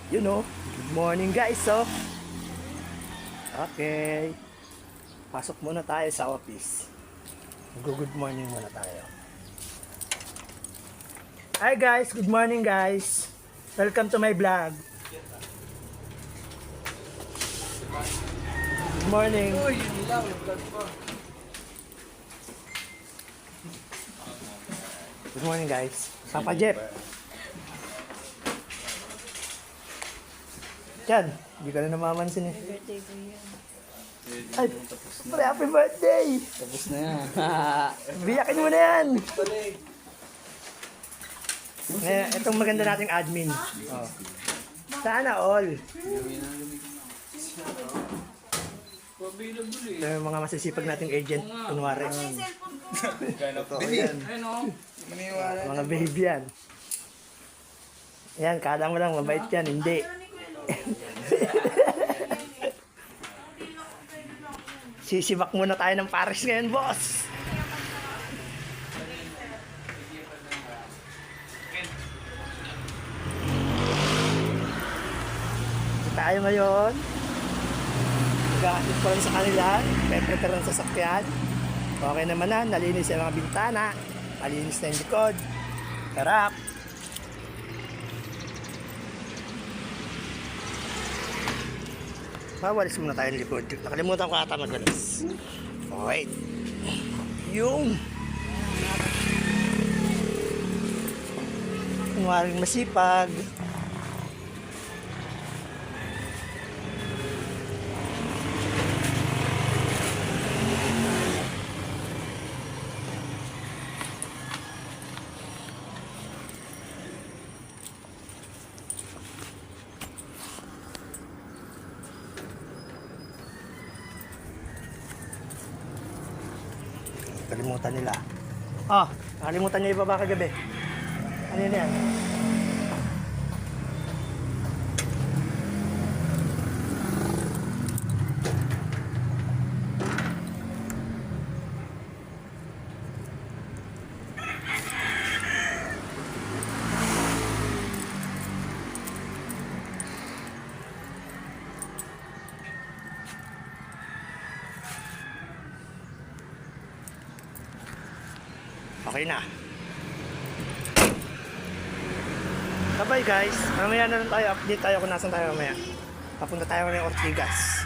You know, good morning guys, so. Okay. Pasok muna tayo sa office. Good morning muna tayo. Hi guys, good morning guys. Welcome to my vlog. Good morning. Good morning guys. Papa Jeff. Yan, hindi ka na namamansin eh. Birthday ko yan. Ay, pre, happy birthday! Tapos na yan. Biyakin mo na yan! Ngayon, itong maganda nating admin. Oh. Sana all. Ito yung mga masisipag nating agent. Kunwari. Mga baby yan. Yan, kala mo lang mabait yan. Hindi. Sisibak muna tayo ng Paris ngayon, boss. Ito tayo ngayon. Mag-aasip ko lang sa kanila. Prepare lang sa sasakyan. Okay naman na. Nalinis yung mga bintana. Malinis na yung likod. Harap. Mawalis muna tayo ng likod. Nakalimutan ko ata magalas. Wait. Yung kunwaring masipag. Kalimutan nila. Nakalimutan niya ibaba kagabi. Ano yun yan? Okay na. Bye guys. Mamaya na lang tayo. Update tayo kung nasan tayo mamaya. Papunta tayo ng Ortigas.